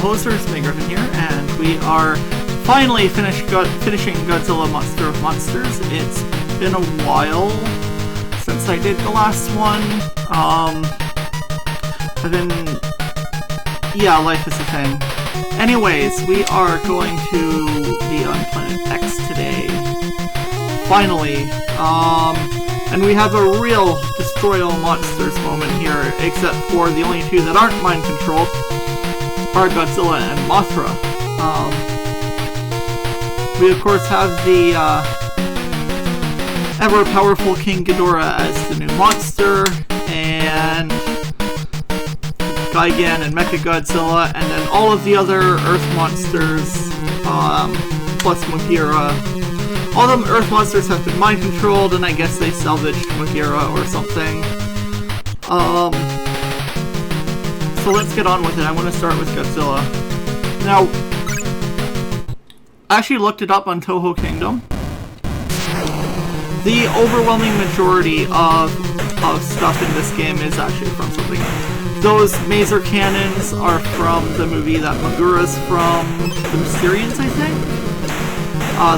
hosers, Griffin here, and we are finally finishing Godzilla Monster of Monsters. It's been a while since I did the last one. Life is a thing. Anyways, we are going to be on Planet X today. Finally. And we have a real destroy all monsters moment here, except for the only two that aren't mind controlled are Godzilla and Mothra. We of course have the ever-powerful King Ghidorah as the new monster, and Gigan and Mechagodzilla, and then all of the other Earth monsters, plus Mothra. All of them Earth monsters have been mind controlled, and I guess they salvaged Mothra or something. So let's get on with it. I want to start with Godzilla. Now, I actually looked it up on Toho Kingdom. The overwhelming majority of stuff in this game is actually from something. Those maser cannons are from the movie that Megura's from, the Xillians, I think?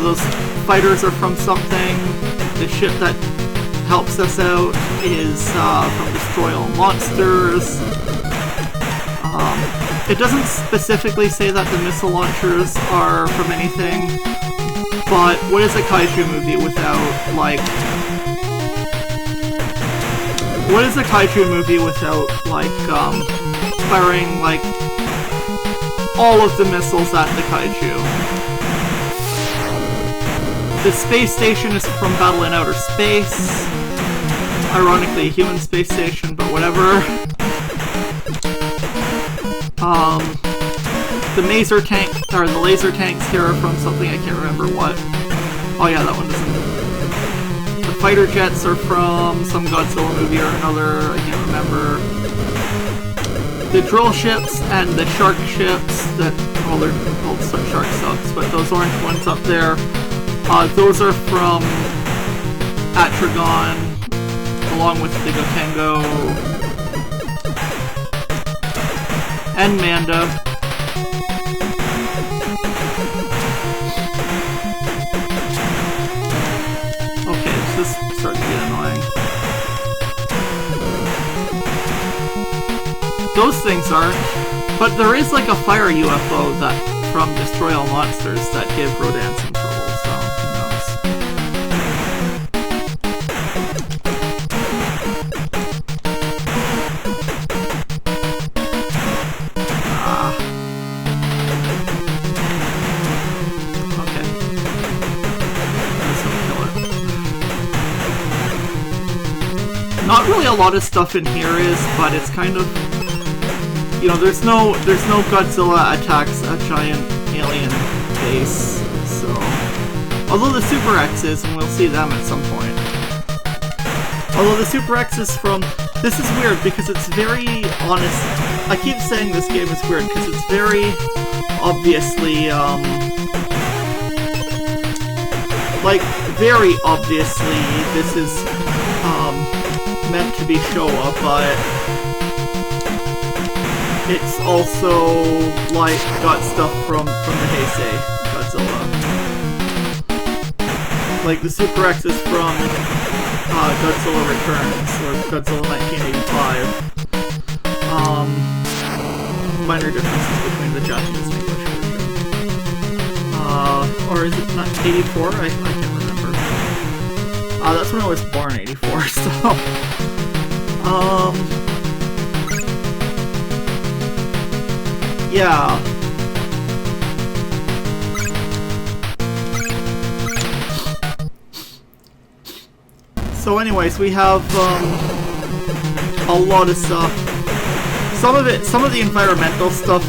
Those fighters are from something. The ship that helps us out is from Destroy All Monsters. It doesn't specifically say that the missile launchers are from anything, but what is a kaiju movie without, like... What is a kaiju movie without, like, firing, like, all of the missiles at the kaiju? The space station is from Battle in Outer Space. Ironically, a human space station, but whatever. The maser tank, or the laser tanks here are from something, I can't remember what. Oh yeah, that one doesn't. The fighter jets are from some Godzilla movie or another, I can't remember. The drill ships and the shark ships that, well, they're called shark subs, but those orange ones up there, those are from Atragon, along with the Gotengo and Manda. Okay, this is starting to get annoying. Those things aren't, but there is like a fire UFO that from Destroy All Monsters that give Rodan some trouble, so who knows. Okay. This will kill it. Not really a lot of stuff in here is, but it's kind of, you know, there's no Godzilla attacks a giant alien base, so... Although the Super X is, and we'll see them at some point. Although the Super X is from... This is weird, because it's very honest... I keep saying this game is weird, because it's very obviously, like, very obviously, this is, meant to be Showa, but... It's also, like, got stuff from the Heisei Godzilla. Like, the Super X is from Godzilla Returns, or Godzilla 1985. Minor differences between the Japanese and English version. Or is it not 84? I can't remember. That's when I was born, 84, so... Yeah. So anyways, we have a lot of stuff. Some of the environmental stuff,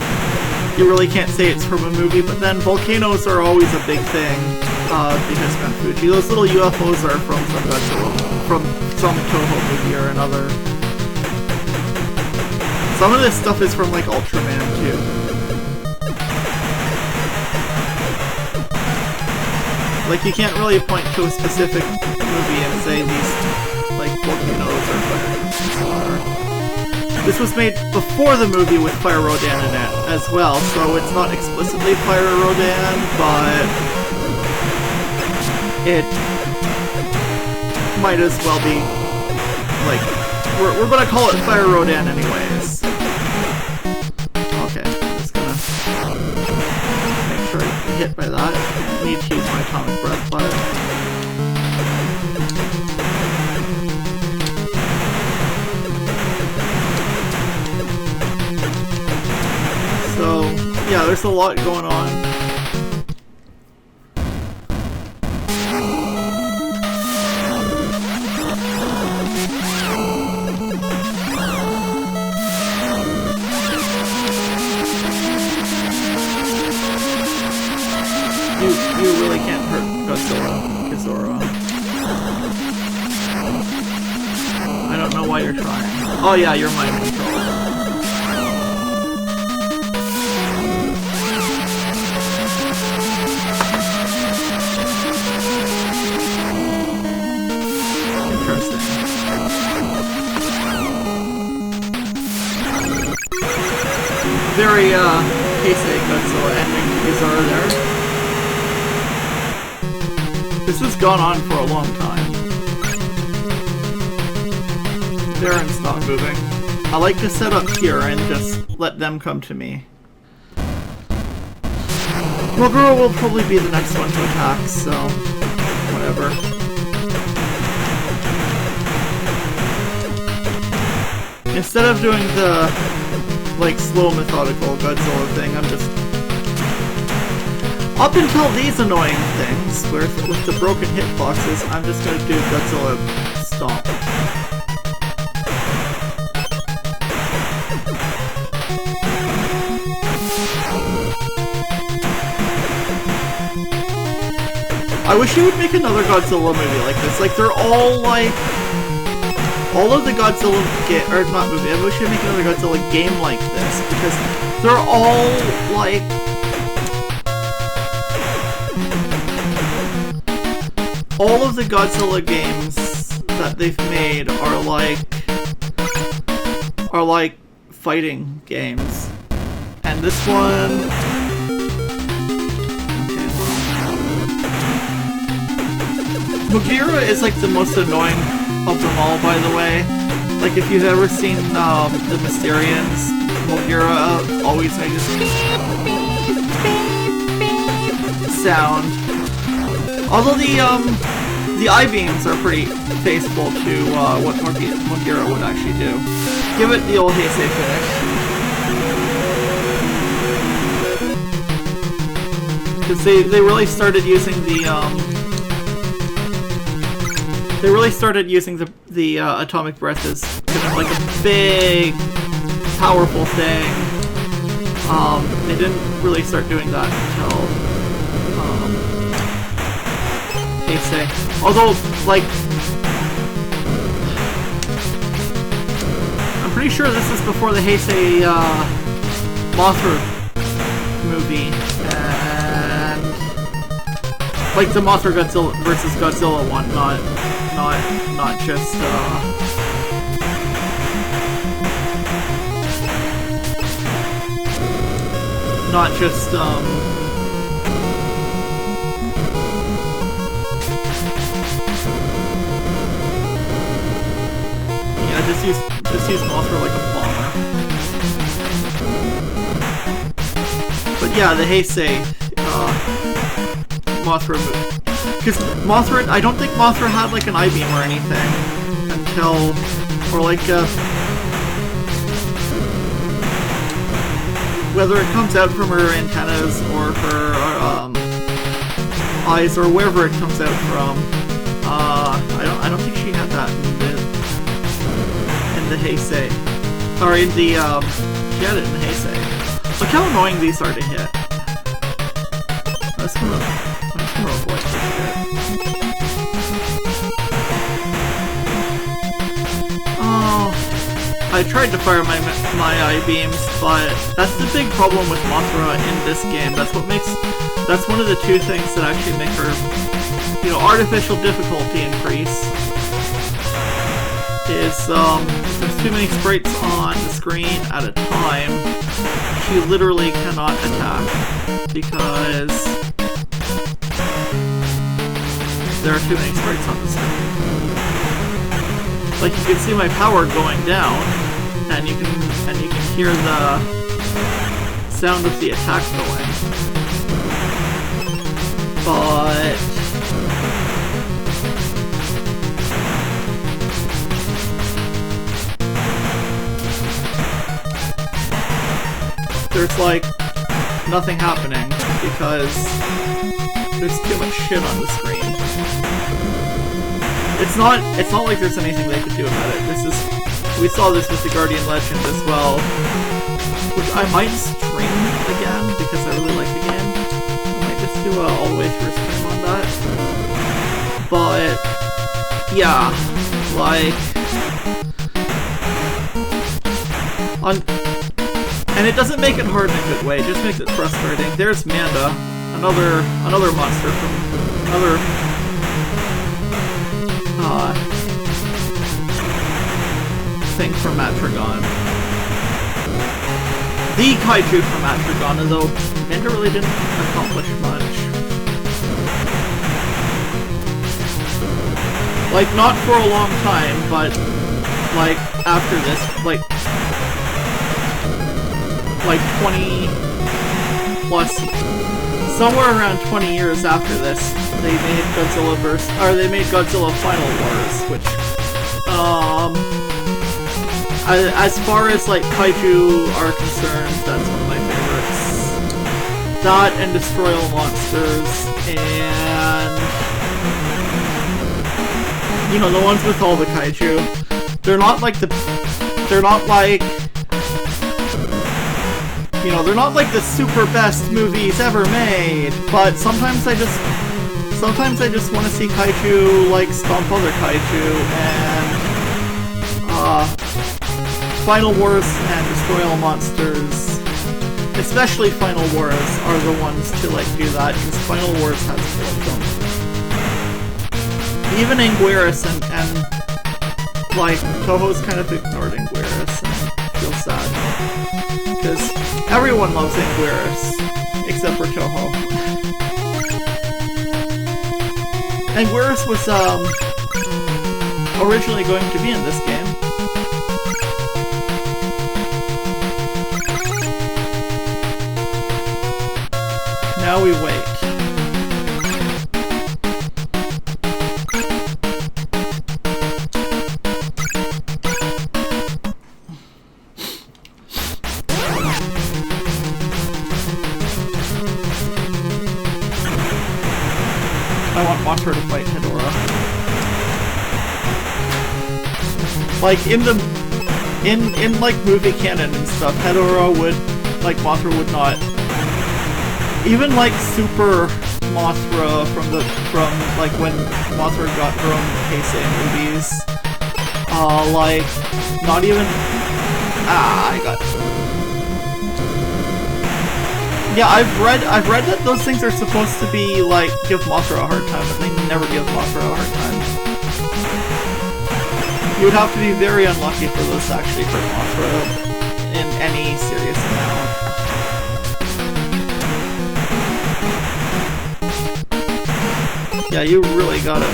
you really can't say it's from a movie, but then volcanoes are always a big thing, because Mount Fuji. Those little UFOs are from some Godzilla, from some Toho movie or another. Some of this stuff is from, like, Ultraman, too. Like, you can't really point to a specific movie and say these, like, volcanoes or fire. This was made before the movie with Fire Rodan in it as well, so it's not explicitly Fire Rodan, but it might as well be, like, we're gonna call it Fire Rodan anyways. Okay, I'm just gonna make sure I get hit by that. I need to use my atomic breath, but so, yeah, there's a lot going on. You really can't hurt Godzilla. I don't know why you're trying. Oh yeah, you're mind control. Interesting. Very Heisei Godzilla ending to Bizarre there. This has gone on for a long time. Baron's not moving. I like to set up here and just let them come to me. Mothra will probably be the next one to attack, so whatever. Instead of doing the like slow methodical Godzilla thing, I'm just up until these annoying things, where with the broken hitboxes, I'm just gonna do Godzilla Stomp. I wish you would make another Godzilla movie like this. Like, they're all like... all of the Godzilla or not movie, I wish you'd make another Godzilla game like this, because they're all like... all of the Godzilla games that they've made are like fighting games. And this one... okay, Mothra is like the most annoying of them all, by the way. Like, if you've ever seen the Mysterians, Mothra always makes this sound. Although the I-beams are pretty faithful to what Mothra would actually do. Give it the old Heisei finish. Because they really started using the atomic breath as kind of like a big, powerful thing. They didn't really start doing that until Heisei. Although, like, I'm pretty sure this is before the Heisei Mothra movie, and like the Mothra Godzilla versus Godzilla one, not just just use Mothra like a bomber. But yeah, the Heisei Mothra movie. Because Mothra, I don't think Mothra had like an I-beam or anything until, or like whether it comes out from her antennas or her eyes or wherever it comes out from. I don't think she had that in the Heisei. Or in the she had it in the Heisei. Look how annoying these are to hit. I'm just gonna avoid this shit. Oh, I tried to fire my I-beams, but that's the big problem with Mothra in this game. That's one of the two things that actually make her, artificial difficulty increase. is there's too many sprites on the screen at a time. She literally cannot attack because there are too many sprites on the screen. Like, you can see my power going down, and you can hear the sound of the attack going. But there's like nothing happening because there's too much shit on the screen. It's not like there's anything they could do about it. We saw this with the Guardian Legend as well, which I might stream again because I really like the game. I might just do a all the way through stream on that. But yeah, like and it doesn't make it hard in a good way, it just makes it frustrating. There's Manda, another monster from another thing from Matragon. The kaiju from Matragon, although Manda really didn't accomplish much. Like, not for a long time, but like after this, like 20 plus, somewhere around 20 years after this, they made Godzilla Final Wars, which, as far as like kaiju are concerned, that's one of my favorites. That and Destroy All Monsters, and you know, the ones with all the kaiju. They're not like the super best movies ever made, but sometimes I just want to see kaiju like stomp other kaiju, and Final Wars and Destroy All Monsters, especially Final Wars, are the ones to like do that, because Final Wars has two of them. Even Anguirus and like Toho's kind of ignored Anguirus, and I feel sad. Because everyone loves Anguirus, except for Toho. Anguirus was originally going to be in this game. Now we wait. I want Mothra to fight Hedorah. Like in like movie canon and stuff, Hedorah would, like, Mothra would not. Even like Super Mothra from like when Mothra got her own Heisei movies, like not even. Yeah, I've read that those things are supposed to be like give Mothra a hard time, but they never give Mothra a hard time. You would have to be very unlucky for those to actually hurt Mothra in any serious amount. Yeah, you really gotta.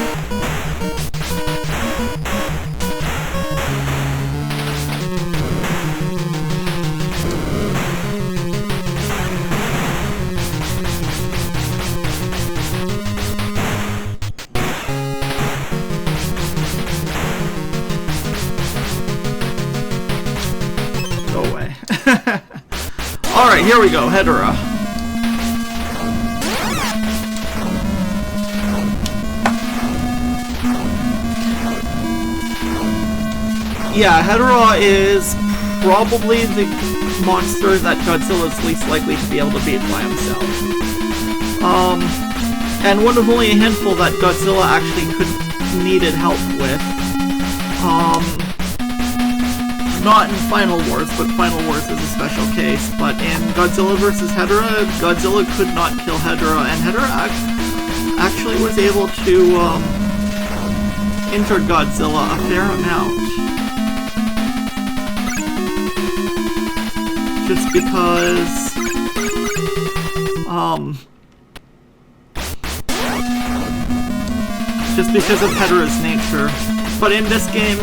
Go away. Alright, here we go, Hedorah. Yeah, Hedorah is probably the monster that Godzilla's least likely to be able to beat by himself. And one of only a handful that Godzilla actually needed help with. Not in Final Wars, but Final Wars is a special case. But in Godzilla vs. Hedorah, Godzilla could not kill Hedorah, and Hedorah actually was able to injured Godzilla a fair amount. Just because, of Hedorah's nature. But in this game,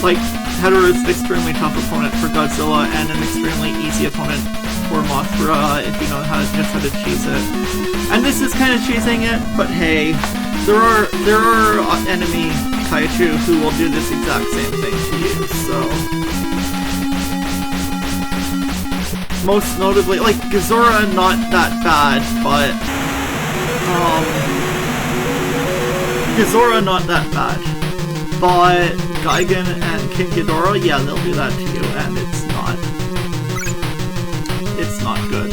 like, Hedorah is an extremely tough opponent for Godzilla and an extremely easy opponent for Mothra if you know how to cheese it. And this is kind of cheesing it, but hey, there are enemy kaiju who will do this exact same thing to you, so... Most notably, like, Ghidorah, not that bad, but... Ghidorah, not that bad. But Gigan and King Ghidorah, yeah, they'll do that to you, and it's not good.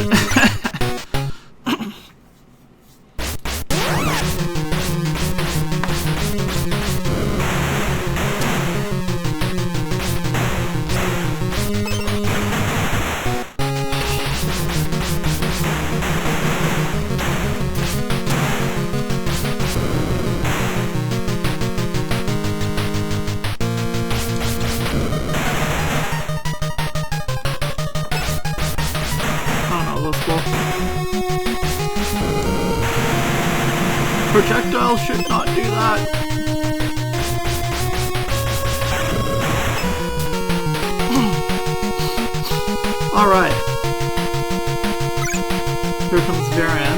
Projectiles should not do that. Alright. Here comes Varan.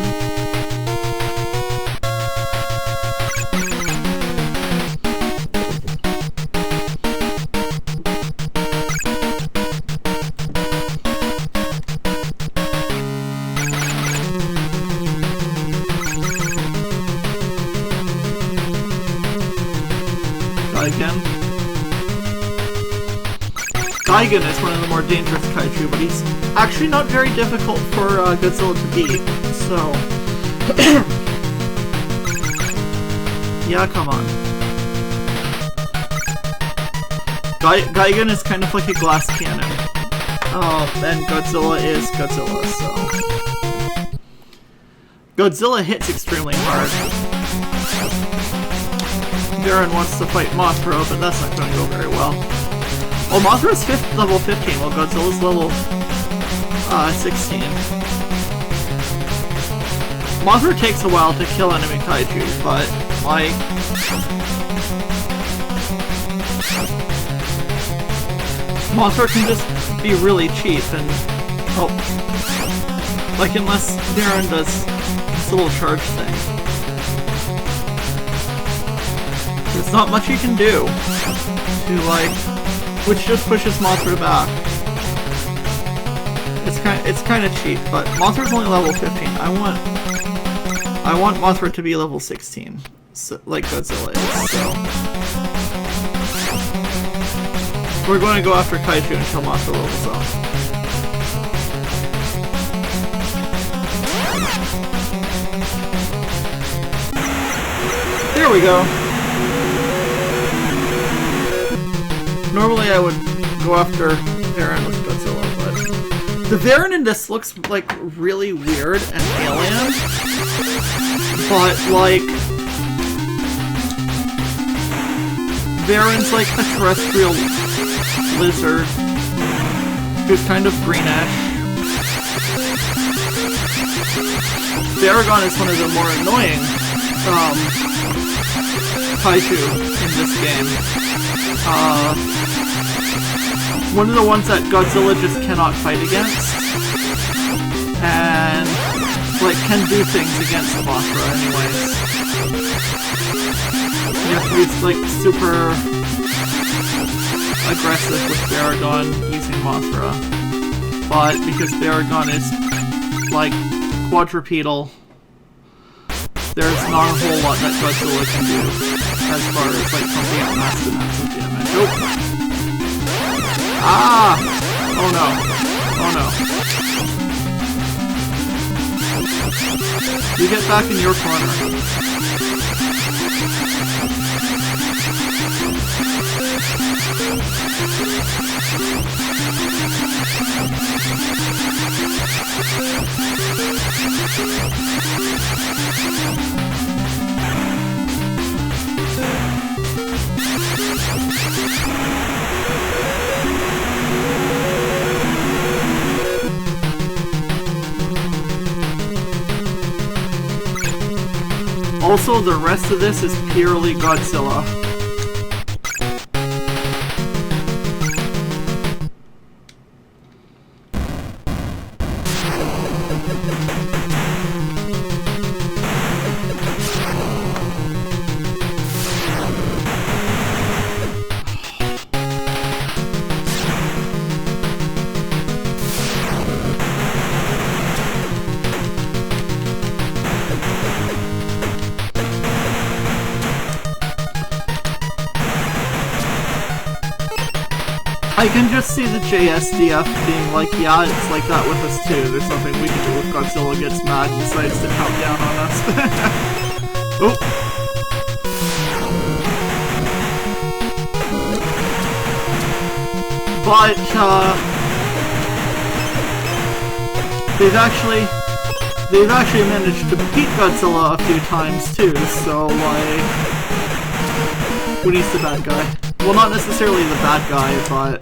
Gigan is one of the more dangerous kaiju, but he's actually not very difficult for Godzilla to beat, so... yeah, come on. Gigan is kind of like a glass cannon. And Godzilla is Godzilla, so... Godzilla hits extremely hard. Varan wants to fight Mothra, but that's not going to go very well. Oh, Mothra's level 15, while Godzilla's level 16. Mothra takes a while to kill enemy kaiju, but, like... Mothra can just be really cheap and... oh. Like, unless Varan does this little charge thing. There's not much you can do to, like... which just pushes Mothra back. It's kind of cheap, but Mothra's only level 15. I want Mothra to be level 16, so, like Godzilla is. So we're going to go after kaiju until Mothra levels up. There we go. Normally I would go after Varan with Godzilla, but the Varan in this looks like really weird and alien, but like Varan's like a terrestrial lizard who's kind of greenish. Baragon is one of the more annoying kaiju in this game. One of the ones that Godzilla just cannot fight against, and like can do things against Mothra anyways. You have to be like super aggressive with Baragon using Mothra, but because Baragon is like quadrupedal, there's not a whole lot that Godzilla can do as far as like something out massive amounts of damage. Oh! Ah! Oh no. Oh no. You get back in your corner. Also, the rest of this is purely Godzilla. I can just see the JSDF being like, yeah, it's like that with us too. There's nothing we can do if Godzilla gets mad and decides to come down on us. Oh. But, they've actually managed to beat Godzilla a few times too, so, like, who needs the bad guy? Well, not necessarily the bad guy, but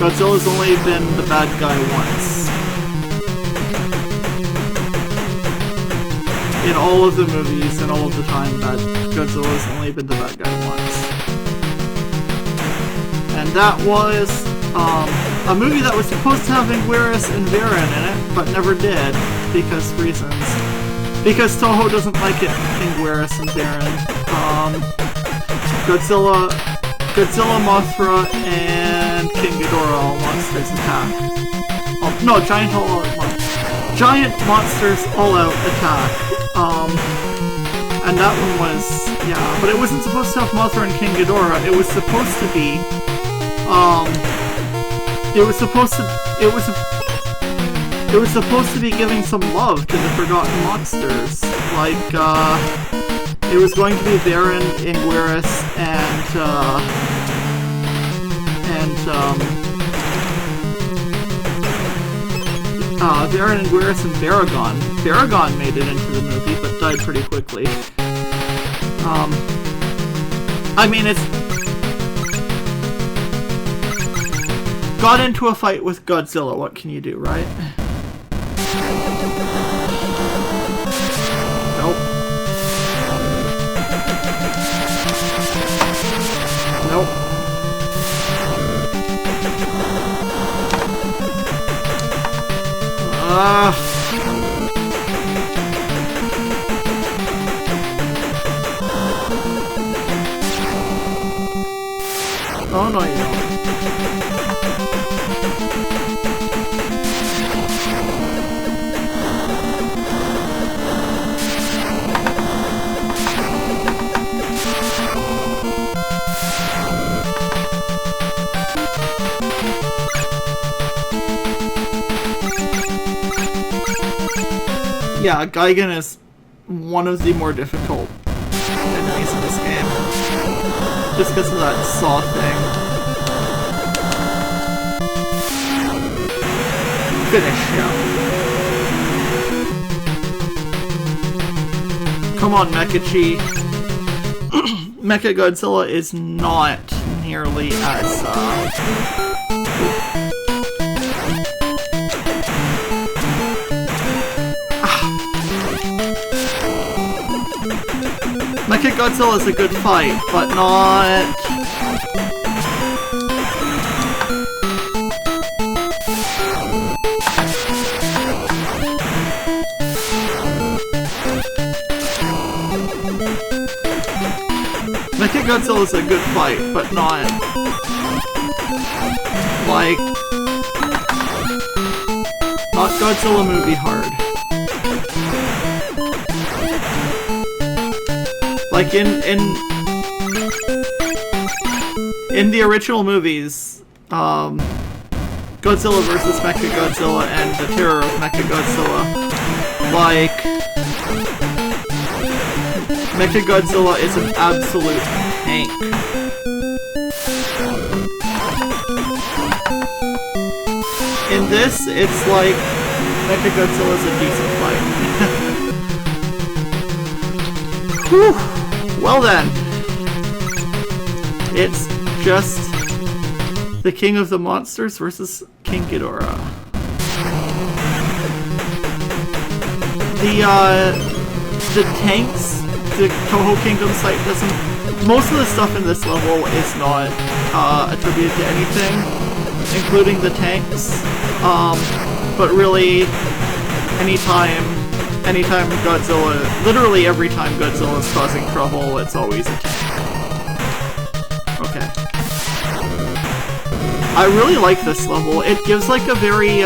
Godzilla's only been the bad guy once. In all of the movies and all of the time that Godzilla's only been the bad guy once. And that was a movie that was supposed to have Anguirus and Varan in it, but never did, because reasons. Because Toho doesn't like it, Anguirus and Varan. Godzilla, Mothra, and King Ghidorah all monsters attack. Oh, no, giant monsters all-out attack. And that one was, yeah, but it wasn't supposed to have Mothra and King Ghidorah. It was supposed to be, it was supposed to be giving some love to the forgotten monsters. Like, it was going to be Varan, Anguirus, and Varan, Anguirus, and Baragon. Baragon made it into the movie, but died pretty quickly. I mean, it's... got into a fight with Godzilla, what can you do, right? Nope. Nope. Oh no, you don't. Yeah, Gigan is one of the more difficult enemies in this game. Just because of that saw thing. Finish, yeah. Come on, Mecha-Chi. Mechagodzilla is not nearly as, Mechagodzilla is a good fight, but not... Mechagodzilla is a good fight, but not... like... not Godzilla movie hard. Like in the original movies, Godzilla vs. Mechagodzilla and the Terror of Mechagodzilla, like, Mechagodzilla is an absolute tank. In this, it's like Mechagodzilla is a decent fight. Whew. Well then, it's just the King of the Monsters versus King Ghidorah. The tanks, the Toho Kingdom site doesn't... Most of the stuff in this level is not attributed to anything, including the tanks. But really, anytime Godzilla, literally every time Godzilla is causing trouble, it's always a tank. Okay. I really like this level. It gives like a very,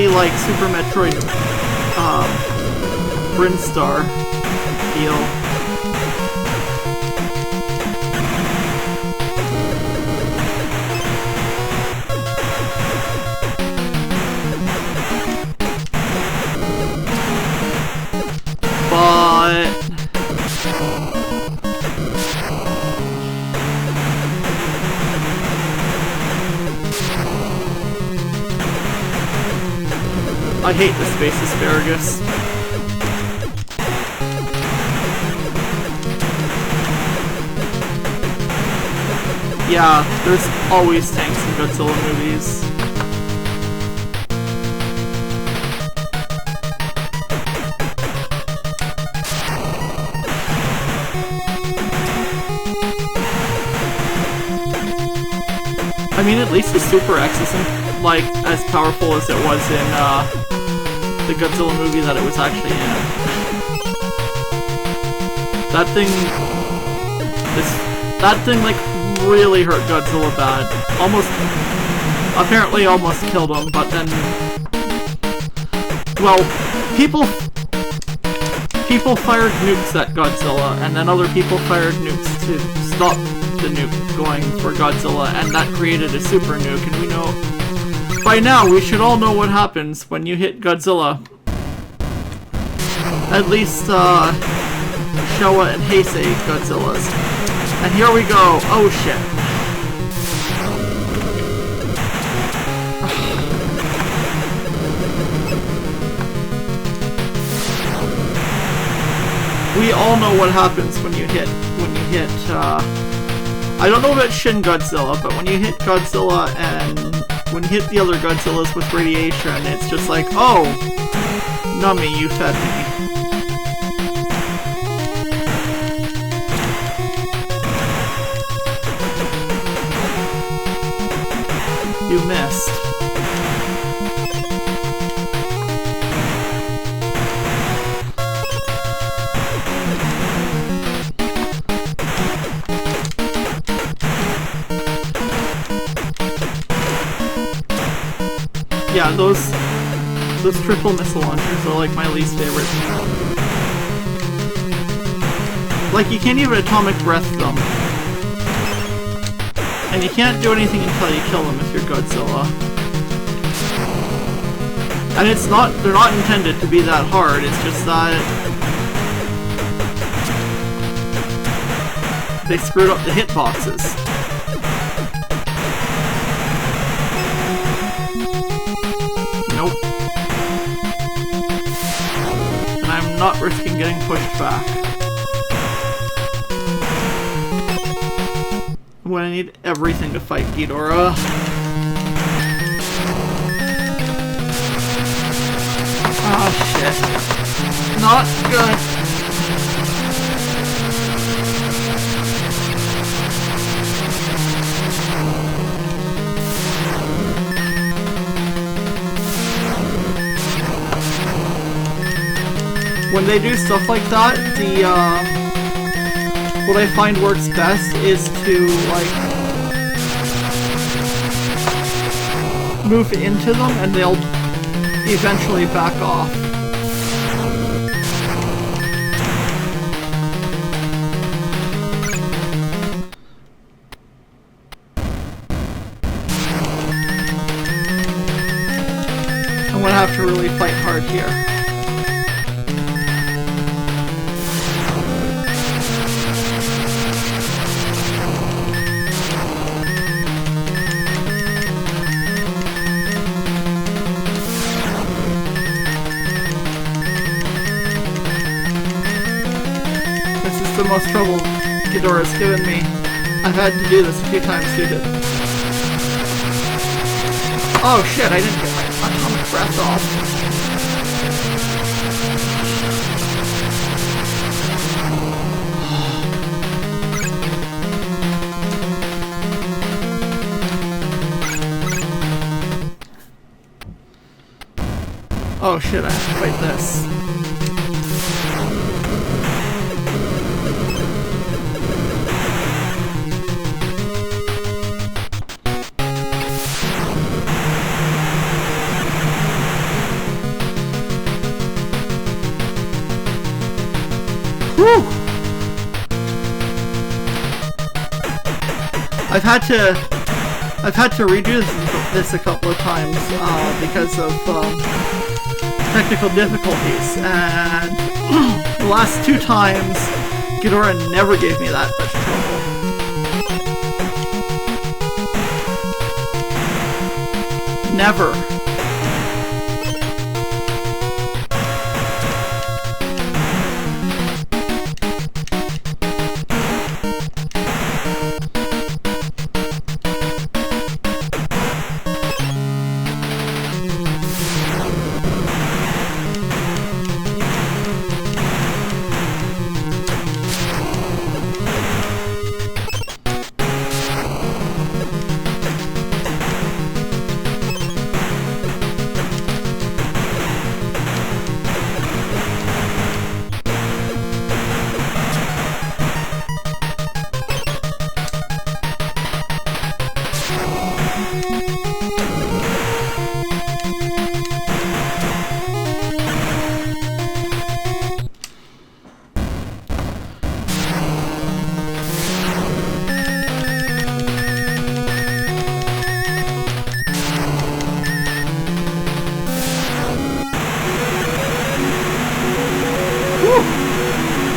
like, Super Metroid, Brinstar feel. But I hate the space asparagus. Yeah, there's always tanks in Godzilla movies. I mean, at least the Super X isn't, like, as powerful as it was in, the Godzilla movie that it was actually in. That thing, like, really hurt Godzilla bad. Apparently almost killed him, but then... Well, people fired nukes at Godzilla, and then other people fired nukes to stop the nuke going for Godzilla, and that created a super nuke, and we know... By now, we should all know what happens when you hit Godzilla. At least, Showa and Heisei Godzillas. And here we go. Oh shit. We all know what happens when you hit, I don't know about Shin Godzilla, but when you hit Godzilla and when you hit the other Godzillas with radiation, it's just like, oh, Nummy, you fed me. You missed. Yeah, those triple missile launchers are like my least favorite. Like, you can't even atomic breath them. And you can't do anything until you kill them if you're Godzilla. And they're not intended to be that hard, it's just that they screwed up the hitboxes. Nope. And I'm not risking getting pushed back. When I need everything to fight Ghidorah. Oh shit. Not good. When they do stuff like that, what I find works best is to, like, move into them and they'll eventually back off. I'm gonna have to really fight hard here. The most trouble Ghidorah's given me. I've had to do this a few times due to... Oh shit, I didn't get my atomic breath off. Oh shit, I have to fight this. Whew! I've had to redo this a couple of times because of technical difficulties, and the last 2 times Ghidorah never gave me that much trouble. Never.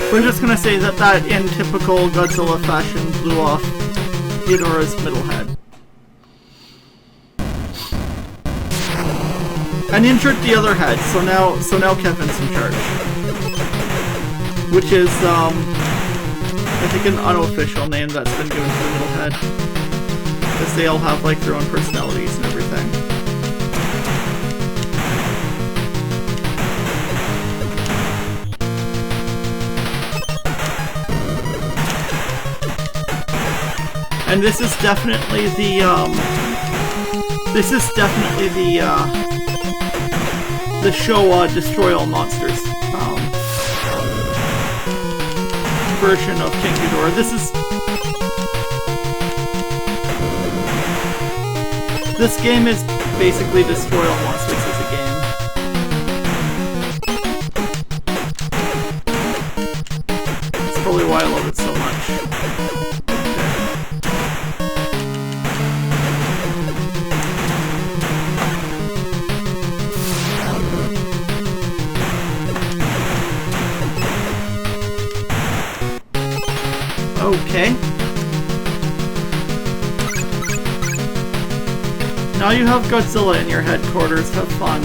We're just gonna say that in typical Godzilla fashion blew off Ghidorah's middle head. And injured the other head, so now Kevin's in charge. Which is, I think an unofficial name that's been given to the middle head. Because they all have, like, their own personalities and everything. And this is definitely the Showa Destroy All Monsters version of King Ghidorah. This game is basically Destroy All Monsters as a game. That's probably why I love it so much. Okay. Now you have Godzilla in your headquarters. Have fun.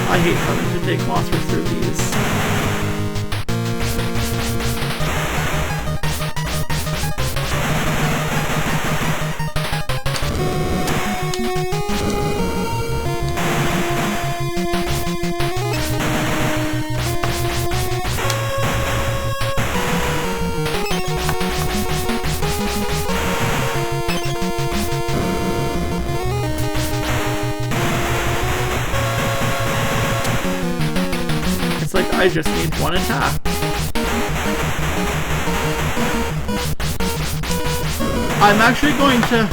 I hate having to take Mothra through these. I just need one attack. I'm actually going to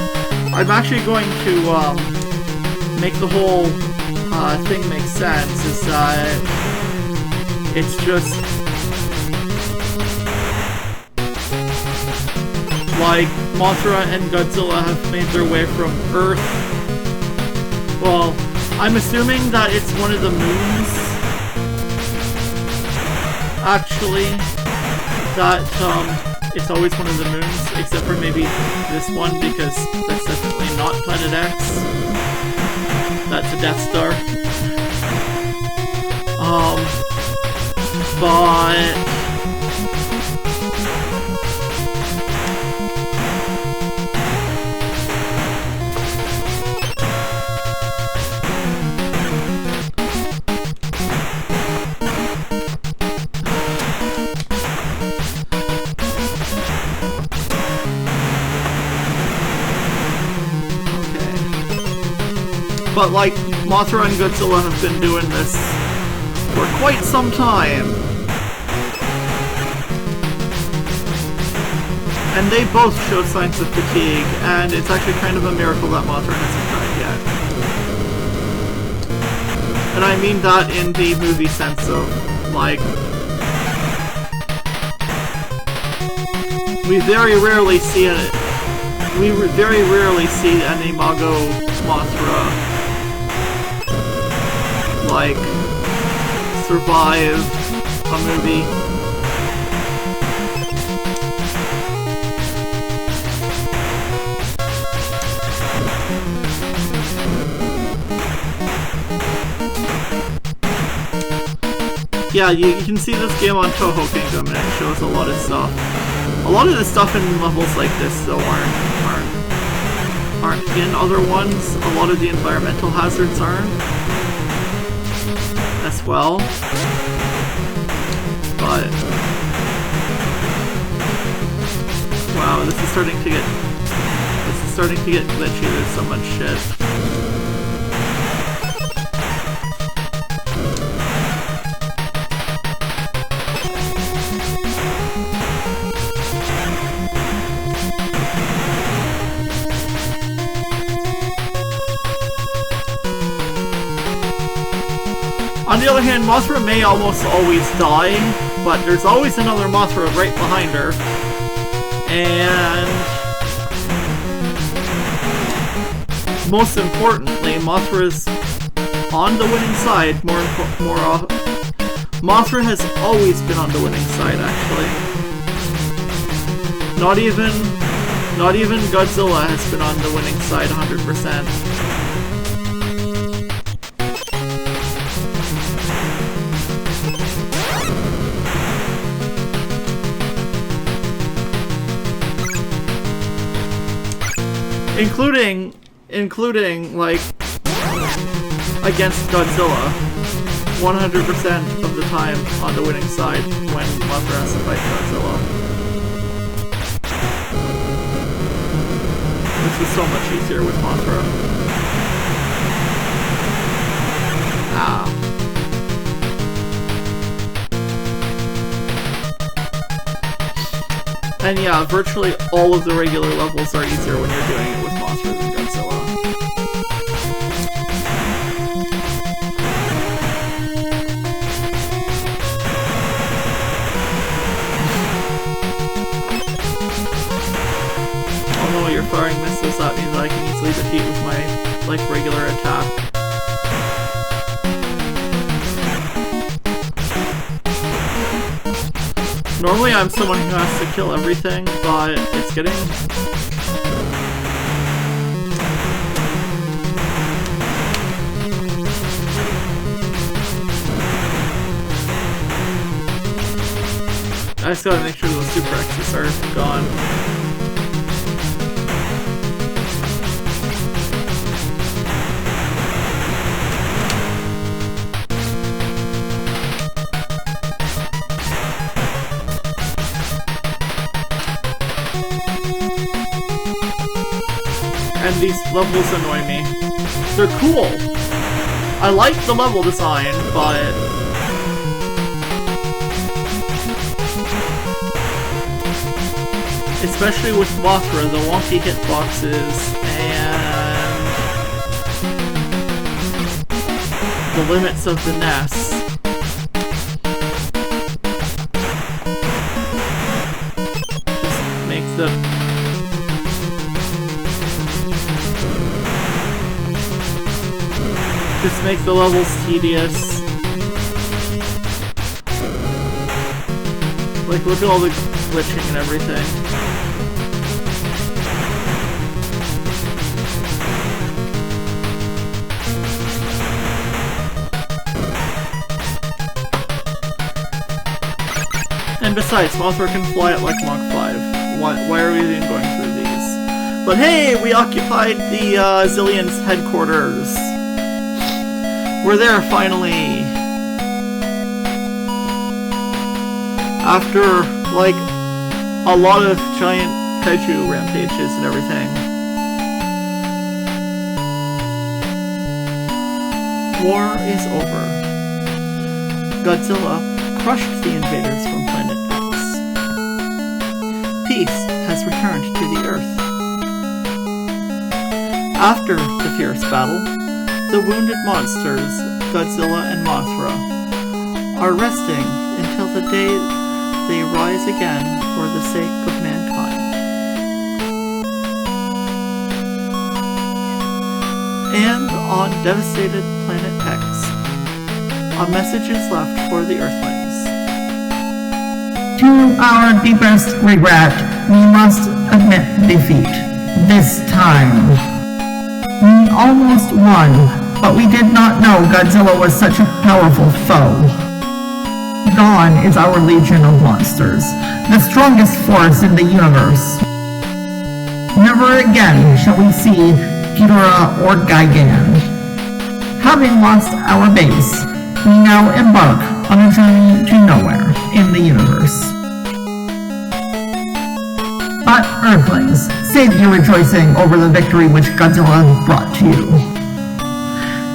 make the whole thing make sense. Is it's just like Mothra and Godzilla have made their way from Earth. Well, I'm assuming that it's one of the moons, actually, that it's always one of the moons, except for maybe this one, because that's definitely not Planet X. That's a Death Star. But But like, Mothra and Godzilla have been doing this for quite some time. And they both showed signs of fatigue, and it's actually kind of a miracle that Mothra hasn't died yet. And I mean that in the movie sense of, like, we very rarely see an Imago Mothra, like, survive a movie. Yeah, you can see this game on Toho Kingdom, and it shows a lot of stuff. A lot of the stuff in levels like this, though, aren't in other ones. A lot of the environmental hazards aren't, as well. But wow, this is starting to get glitchy. There's so much shit. On the other hand, Mothra may almost always die, but there's always another Mothra right behind her. And most importantly, Mothra's on the winning side. Mothra has always been on the winning side, actually. Not even Godzilla has been on the winning side 100%. Including, like, against Godzilla, 100% of the time on the winning side when Mothra has to fight Godzilla. This is so much easier with Mothra. Ah. And yeah, virtually all of the regular levels are easier when you're doing it with Mothra than Godzilla. Oh no, you're firing missiles at me that I can easily defeat with my, like, regular attack. Normally I'm someone who has to kill everything, but it's getting... I just gotta make sure those Super X's are gone. And these levels annoy me. They're cool. I like the level design, but especially with Mothra, the wonky hitboxes and the limits of the nest. Just makes the Just make the levels tedious. Like, look at all the glitching and everything. And besides, Mothra can fly at like Mach 5. Why are we even going through these? But hey, we occupied the Xillians headquarters. We're there finally. After like a lot of giant kaiju rampages and everything. War is over. Godzilla crushed the invaders from Planet X. Peace has returned to the Earth. After the fierce battle, the wounded monsters, Godzilla and Mothra, are resting until the day they rise again for the sake of mankind. And on devastated Planet X, a message is left for the Earthlings. To our deepest regret, we must admit defeat. This time. We almost won, but we did not know Godzilla was such a powerful foe. Gone is our legion of monsters, the strongest force in the universe. Never again shall we see Ghidorah or Gigan. Having lost our base, we now embark on a journey to nowhere in the universe. But Earthlings, save your rejoicing over the victory which Godzilla brought to you.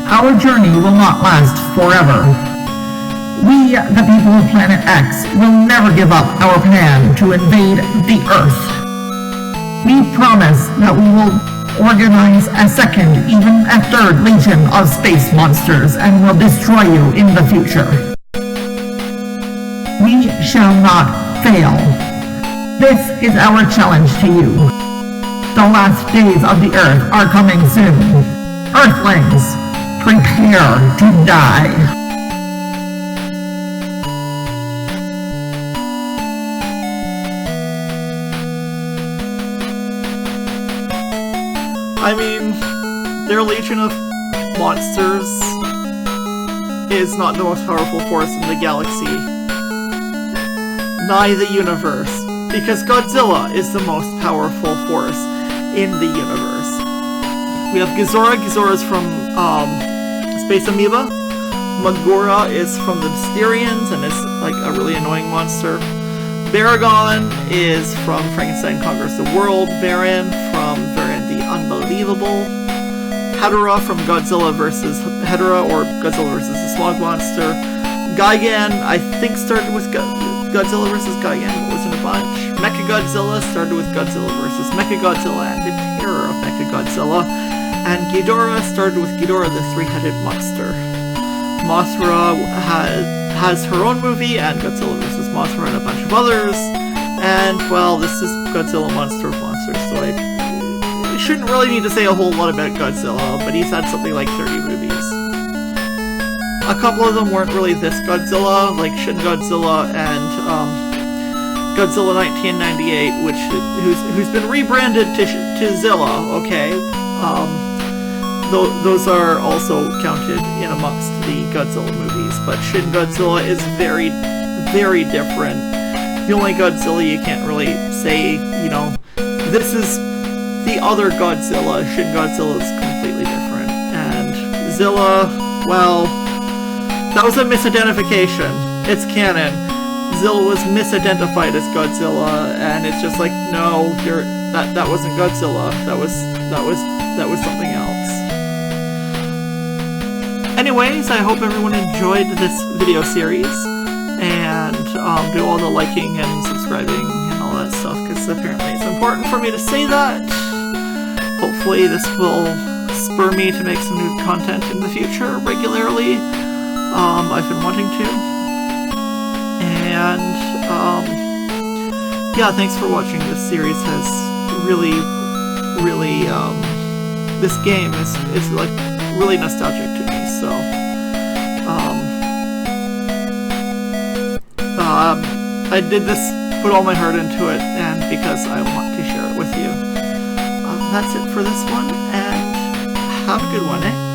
Our journey will not last forever. We, the people of Planet X, will never give up our plan to invade the Earth. We promise that we will organize a second, even a third legion of space monsters and will destroy you in the future. We shall not fail. This is our challenge to you. The last days of the Earth are coming soon. Earthlings, prepare to die. I mean, their legion of monsters is not the most powerful force in the galaxy. Nigh the universe. Because Godzilla is the most powerful force in the universe. We have Ghidorah. Ghidorah is from Space Amoeba. Magora is from the Mysterians and is like a really annoying monster. Baragon is from Frankenstein Conquers the World. Varan from Varan the Unbelievable. Hedorah from Godzilla vs. Hedorah or Godzilla vs. the Smog Monster. Gigan, I think, started with Godzilla vs. Gigan, but wasn't a bunch. Mechagodzilla started with Godzilla vs. Mechagodzilla and the terror of Mechagodzilla. And Ghidorah started with Ghidorah the Three-Headed Monster. Mothra has her own movie, and Godzilla vs. Mothra and a bunch of others. And, well, this is Godzilla Monster of Monsters, so I shouldn't really need to say a whole lot about Godzilla, but he's had something like 30 movies. A couple of them weren't really this Godzilla, like Shin Godzilla and Godzilla 1998, who's been rebranded to Zilla. Okay, those are also counted in amongst the Godzilla movies. But Shin Godzilla is very, very different. The only Godzilla you can't really say, you know, this is the other Godzilla. Shin Godzilla is completely different, and Zilla, well. That was a misidentification. It's canon. Zilla was misidentified as Godzilla, and it's just like, no, that wasn't Godzilla. That was something else. Anyways, I hope everyone enjoyed this video series, and do all the liking and subscribing and all that stuff, because apparently it's important for me to say that. Hopefully this will spur me to make some new content in the future regularly. I've been wanting to, and yeah, thanks for watching. This series has really, this game is like really nostalgic to me. So I did this, put all my heart into it, and because I want to share it with you. That's it for this one, and have a good one, eh?